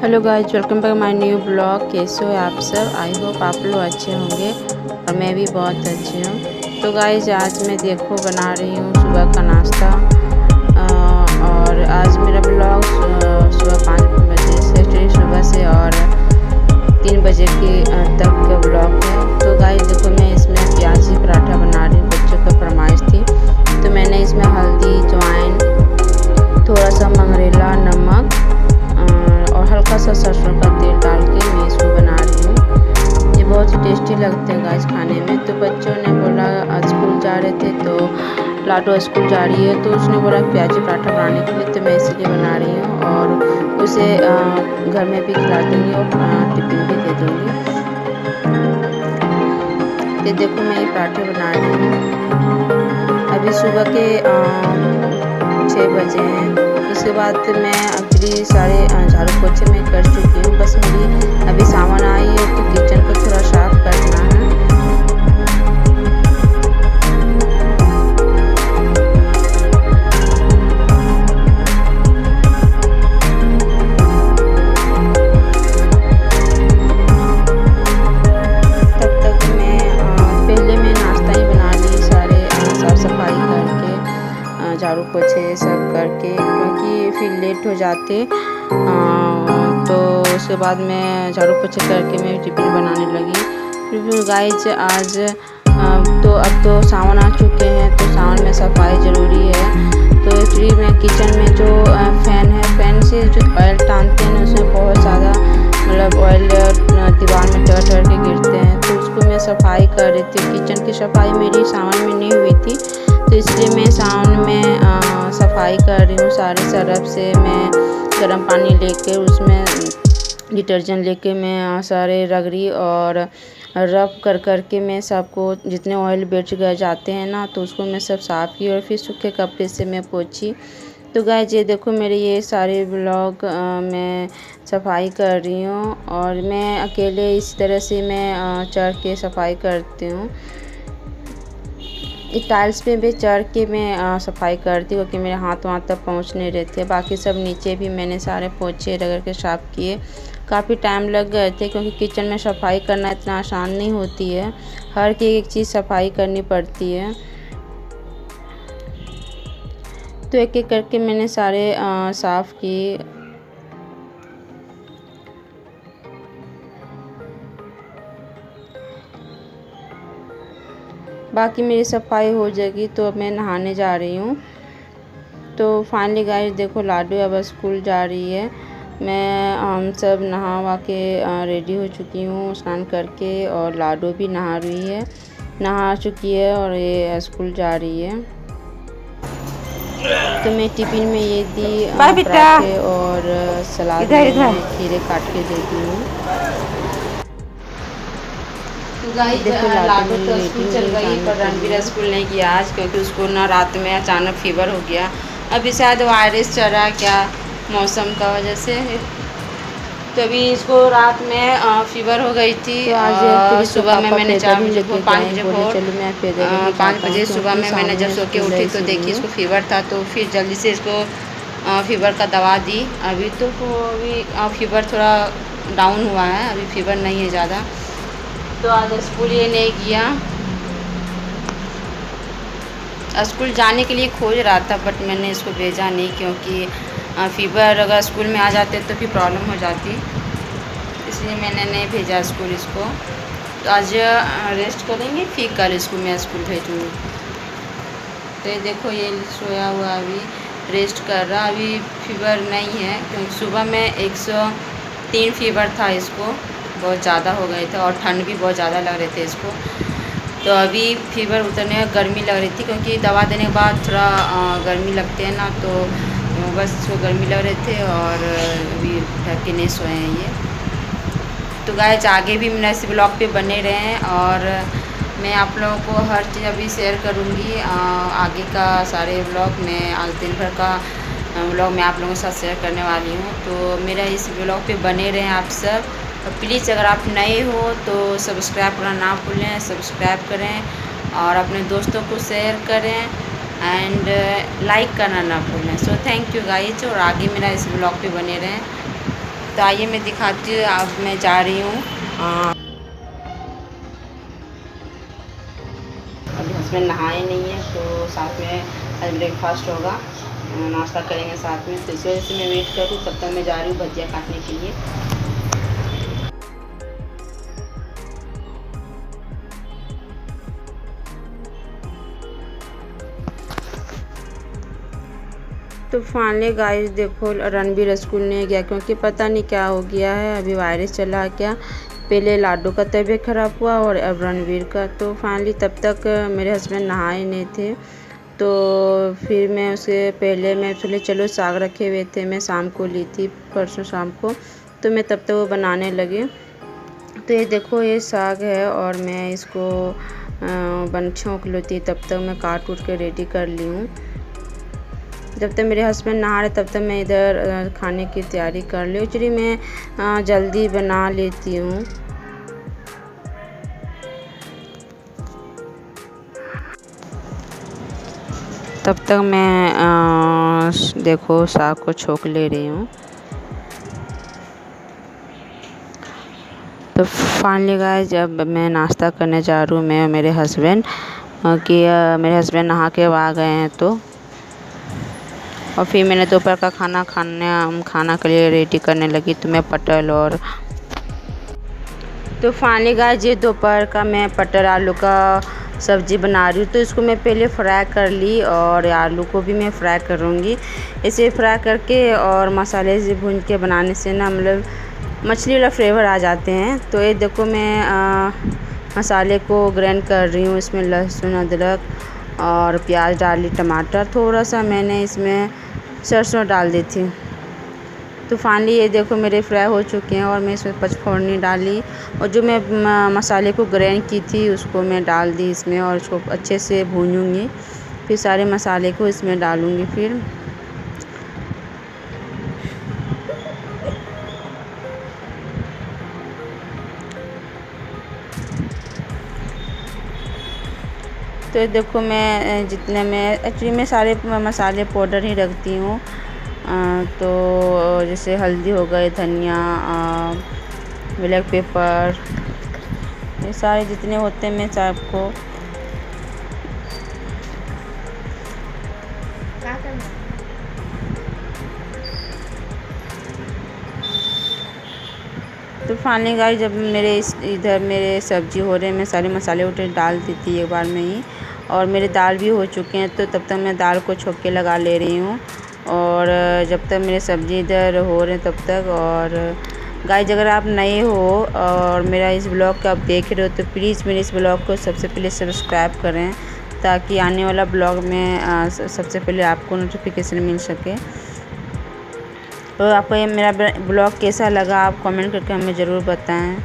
Hello guys, welcome back my new blog. कैसे हो आप सब? आई होप आप लोग अच्छे होंगे और मैं भी बहुत अच्छी हूँ। तो गाइज आज मैं देखो बना रही हूँ सुबह का नाश्ता। और आज मेरा ब्लॉग सुबह 5 बजे से सुबह से और 3 बजे के तक का ब्लॉग है। तो गाइज देखो मैं इसमें प्याजी पराठा बना रही हूँ, बच्चों का फरमाइश थी। तो मैंने इसमें हल्दी, अजवाइन, थोड़ा सा मंगरेला, नमक और हल्का सा सरसों का तेल डाल के मैं इसको बना रही हूँ। ये बहुत ही टेस्टी लगते हैं गाइस खाने में। तो बच्चों ने बोला, आज स्कूल जा रहे थे तो लाडो स्कूल जा रही है तो उसने बोला प्याजी पराठा बनाने के लिए, तो मैं इसीलिए बना रही हूँ और उसे घर में भी खिला दूँगी और टिफिन भी दे दूँगी। तो देखो मैं ये पराठे बना रही हूँ। अभी सुबह के 6 बजे हैं। उसके बाद मैं अगली सारे झाड़ू पोछे में कर चुकी हूँ। बस मेरी अभी सामान आई है तो किचन को थोड़ा साफ करना है। तब तक मैं पहले मैं नाश्ता ही बना ली, सारे साफ सफाई करके झाड़ू पोछे सब करके, क्योंकि फिर लेट हो जाते। तो उसके बाद मैं झाड़ू पोछे करके मैं टिफिन बनाने लगी। फिर गाइज आज अब तो सावन आ चुके हैं तो सावन में सफाई ज़रूरी है। तो एक्चुअली मैं किचन में जो फ़ैन है, फ़ैन से जो ऑयल टानते हैं उसमें बहुत ज़्यादा मतलब ऑयल दीवार में टर के गिरते हैं। तो उसको मैं सफाई कर रही थी। किचन की सफाई मेरी सावन में नहीं हुई थी तो इसलिए मैं सावन में सफाई कर रही हूँ। सारे सरफ से मैं गर्म पानी लेके उसमें डिटर्जेंट लेके मैं सारे रगड़ी और रब कर के मैं सबको, जितने ऑयल बैठ गए जाते हैं ना, तो उसको मैं सब साफ़ की और फिर सूखे कपड़े से मैं पोंछी। तो गाइस ये देखो मेरे ये सारे ब्लॉग मैं सफाई कर रही हूँ और मैं अकेले इस तरह से मैं चढ़ के सफाई करती हूँ। टाइल्स पे भी चढ़ के मैं सफाई करती हूँ क्योंकि मेरे हाथ वहाँ तक पहुँच नहीं रहे थे। बाकी सब नीचे भी मैंने सारे पोछे रगड़ के साफ़ किए। काफ़ी टाइम लग गए थे क्योंकि किचन में सफाई करना इतना आसान नहीं होती है। हर की एक चीज़ सफाई करनी पड़ती है। तो एक एक करके मैंने सारे साफ़ किए। बाकी मेरी सफाई हो जाएगी तो अब मैं नहाने जा रही हूँ। तो फाइनली गाइस देखो लाडू अब स्कूल जा रही है। मैं हम सब नहा वहा के रेडी हो चुकी हूँ स्नान करके, और लाडू भी नहा चुकी है और ये स्कूल जा रही है। तो मैं टिफ़िन में ये दी पराठे और सलाद में खीरे काट के देती हूँ। तो गाइस लाडू तो स्कूल चल गई पर रणवीर स्कूल नहीं गया आज, क्योंकि उसको ना रात में अचानक फीवर हो गया। अभी शायद वायरस चल रहा है क्या मौसम का वजह से। तो अभी इसको रात में फीवर हो गई थी। तो आज सुबह में मैंने 4 बजे 5 बजे सुबह में मैंने जब सो के उठी तो देखी इसको फीवर था, तो फिर जल्दी से इसको फीवर का दवा दी। अभी तो अभी फीवर थोड़ा डाउन हुआ है, अभी फीवर नहीं है ज़्यादा। तो आज स्कूल ये नहीं गया। स्कूल जाने के लिए खोज रहा था बट मैंने इसको भेजा नहीं, क्योंकि फीवर अगर स्कूल में आ जाते तो फिर प्रॉब्लम हो जाती, इसलिए मैंने नहीं भेजा स्कूल इसको। तो आज रेस्ट करेंगे, फिर कल इसको मैं स्कूल भेजूँगी। तो ये देखो ये सोया हुआ अभी रेस्ट कर रहा, अभी फीवर नहीं है क्योंकि सुबह में 103 फीवर था इसको, बहुत ज़्यादा हो गए थे और ठंड भी बहुत ज़्यादा लग रहे थे इसको। तो अभी फीवर उतरने में गर्मी लग रही थी क्योंकि दवा देने के बाद थोड़ा गर्मी लगते हैं ना, तो बस इसको गर्मी लग रहे थे और अभी ढक के नहीं सोए हैं ये। तो गाइस आगे भी मेरा इस ब्लॉग पे बने रहें और मैं आप लोगों को हर चीज़ अभी शेयर करूँगी। आगे का सारे ब्लॉग मैं आज दिन भर का ब्लॉग मैं आप लोगों के साथ शेयर करने वाली हूँ। तो मेरा इस ब्लॉग पे बने रहें आप सब। और प्लीज़ अगर आप नए हो तो सब्सक्राइब करना ना भूलें, सब्सक्राइब करें और अपने दोस्तों को शेयर करें एंड लाइक करना ना भूलें। सो थैंक यू गाइज, और आगे मेरा इस ब्लॉग पे बने रहें। तो आइए मैं दिखाती हूँ। अब मैं जा रही हूँ, अभी हस्बैंड नहाए नहीं है तो साथ में आज ब्रेकफास्ट होगा, नाश्ता करेंगे साथ में। तो इस वजह से मैं वेट कर रही हूँ। तब तक मैं जा रही हूँ भजिया काटने के लिए। तो फाइनली गाइस देखो रणबीर स्कूल नहीं गया क्योंकि पता नहीं क्या हो गया है, अभी वायरस चला क्या। पहले लाडो का तबीयत ख़राब हुआ और अब रणबीर का। तो फाइनली तब तक मेरे हस्बैंड नहाए नहीं थे, तो फिर मैं उसके पहले मैं बोले चलो साग रखे हुए थे, मैं शाम को ली थी, परसों शाम को। तो मैं तब तक वो बनाने लगी। तो ये देखो ये साग है और मैं इसको छोंक लेती, तब तक मैं काट उठ के रेडी कर ली हूँ। जब तक मेरे हस्बैंड नहा रहे तब तक मैं इधर खाने की तैयारी कर ली। एक्चुअली मैं जल्दी बना लेती हूँ। तब तक मैं देखो साग को छोंक ले रही हूँ। तो फाइनली गाइस जब मैं नाश्ता करने जा रही हूँ, मैं और मेरे हस्बैंड मेरे हस्बैंड नहा के आ गए हैं। तो और फिर मैंने दोपहर का खाना के लिए रेडी करने लगी। तो मैं पटल और तो फाइनली गाइस ये दोपहर का मैं पटल आलू का सब्ज़ी बना रही हूँ। तो इसको मैं पहले फ्राई कर ली और आलू को भी मैं फ्राई करूँगी। इसे फ्राई करके और मसाले से भून के बनाने से ना मतलब मछली वाला फ्लेवर आ जाते हैं। तो ये देखो मैं मसाले को ग्राइंड कर रही हूँ। इसमें लहसुन अदरक और प्याज डाली, टमाटर, थोड़ा सा मैंने इसमें सरसों डाल दी थी। तो फाइनली ये देखो मेरे फ्राई हो चुके हैं और मैं इसमें पचफोड़नी डाली और जो मैं मसाले को ग्राइंड की थी उसको मैं डाल दी इसमें और इसको अच्छे से भूनूंगी। फिर सारे मसाले को इसमें डालूंगी। फिर तो देखो मैं जितने में एक्चुअली मैं सारे मसाले पाउडर ही रखती हूँ। तो जैसे हल्दी हो गए, धनिया, ब्लैक पेपर, ये सारे जितने होते हैं मैं सबको तो फाइनली गाइस जब इधर मेरे सब्ज़ी हो रहे हैं, मैं सारे मसाले उठे डाल दी थी एक बार में ही और मेरे दाल भी हो चुके हैं। तो तब तक मैं दाल को छोंक के लगा ले रही हूँ और जब तक मेरे सब्ज़ी इधर हो रहे हैं तब तक। और गाइस अगर आप नए हो और मेरा इस ब्लॉग को आप देख रहे हो तो प्लीज़ मेरे इस ब्लॉग को सबसे पहले सब्सक्राइब करें ताकि आने वाला ब्लॉग में सबसे पहले आपको नोटिफिकेशन मिल सके। तो आपको ये मेरा ब्लॉग कैसा लगा आप कमेंट करके हमें ज़रूर बताएं।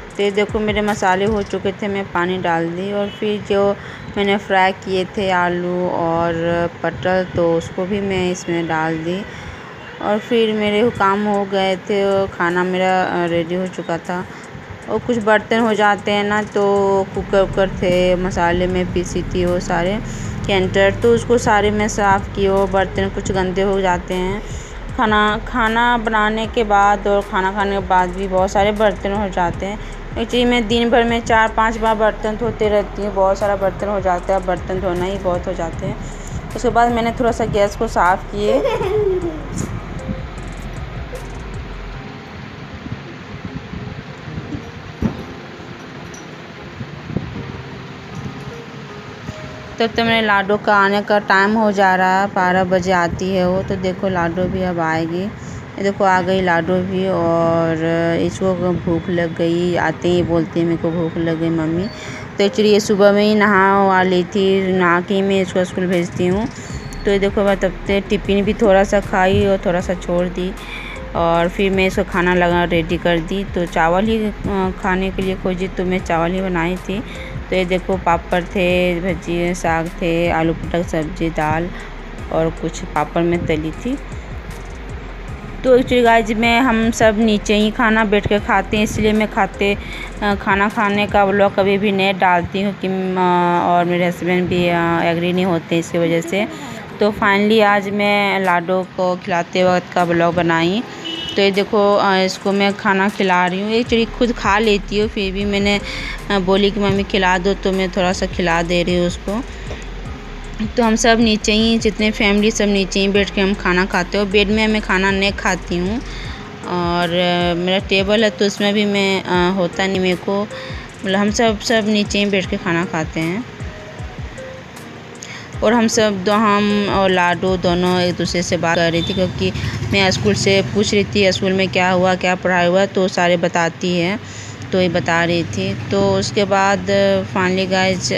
तो ये देखो मेरे मसाले हो चुके थे, मैं पानी डाल दी और फिर जो मैंने फ्राई किए थे आलू और पटल तो उसको भी मैं इसमें डाल दी और फिर मेरे काम हो गए थे और खाना मेरा रेडी हो चुका था। और कुछ बर्तन हो जाते हैं ना, तो कुकर थे, मसाले में पीसी थी वो सारे कैंटर, तो उसको सारे मैं साफ़ किए। वो बर्तन कुछ गंदे हो जाते हैं खाना बनाने के बाद और खाना खाने के बाद भी बहुत सारे बर्तन हो जाते हैं। एक्चुअली मैं दिन भर में 4-5 बार बर्तन धोते रहती हूँ, बहुत सारा बर्तन हो जाता है, बर्तन धोना ही बहुत हो जाते हैं। उसके बाद मैंने थोड़ा सा गैस को साफ़ किए। तब तो मेरे लाडो का आने का टाइम हो जा रहा है, 12 बजे आती है वो। तो देखो लाडो भी अब आएगी, ये देखो आ गई लाडो भी। और इसको भूख लग गई, आते ही बोलती है मेरे को भूख लग गई मम्मी। तो एक्चुअली ये सुबह में ही नहा ली थी, नहा के मैं इसको स्कूल भेजती हूँ। तो ये देखो मैं तब से टिफ़िन भी थोड़ा सा खाई और थोड़ा सा छोड़ दी और फिर मैं इसको खाना लगा रेडी कर दी। तो चावल ही खाने के लिए खोजी तो मैं चावल ही बनाई थी। तो ये देखो पापड़ थे, भजी, साग थे, आलू पटल सब्जी, दाल और कुछ पापड़ में तली थी। तो एक्चुअली गाइस में हम सब नीचे ही खाना बैठ के खाते हैं, इसलिए मैं खाना खाने का व्लॉग कभी भी नहीं डालती हूँ कि और मेरे हस्बैंड भी एग्री नहीं होते इसकी वजह से। तो फाइनली आज मैं लाडो को खिलाते वक्त का ब्लॉग बनाई। तो ये देखो इसको मैं खाना खिला रही हूँ। एक्चुअली खुद खा लेती हूँ, फिर भी मैंने बोली कि मम्मी खिला दो, तो मैं थोड़ा सा खिला दे रही हूँ उसको। तो हम सब नीचे ही, जितने फैमिली सब नीचे ही बैठ के हम खाना खाते हो। बेड में मैं खाना नहीं खाती हूँ, और मेरा टेबल है तो उसमें भी मैं होता नहीं मेरे को, मतलब हम सब नीचे ही बैठ के खाना खाते हैं। और हम और लाडो दोनों एक दूसरे से बात कर रही थी, क्योंकि मैं स्कूल से पूछ रही थी स्कूल में क्या हुआ, क्या पढ़ाई हुआ, तो सारे बताती है, तो ये बता रही थी। तो उसके बाद फाइनली गाइस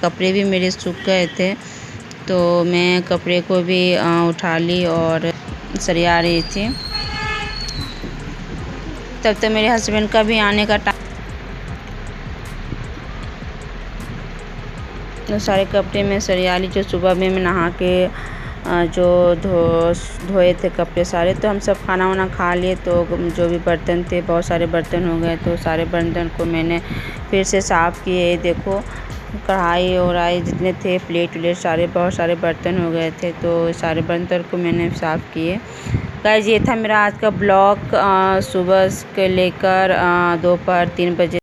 कपड़े भी मेरे सूख गए थे, तो मैं कपड़े को भी उठा ली और सरिया रही थी। तब तक मेरे हस्बैंड का भी आने का टाइम, तो सारे कपड़े में सरिया ली। जो सुबह में मैं नहा के जो धोए थे कपड़े सारे, तो हम सब खाना वाना खा लिए। तो जो भी बर्तन थे, बहुत सारे बर्तन हो गए, तो सारे बर्तन को मैंने फिर से साफ़ किए। देखो कढ़ाई और जितने थे, प्लेट व्लेट सारे, बहुत सारे बर्तन हो गए थे, तो सारे बर्तन को मैंने साफ़ किए। गाइस ये था मेरा आज का ब्लॉग, सुबह से लेकर दोपहर 3 बजे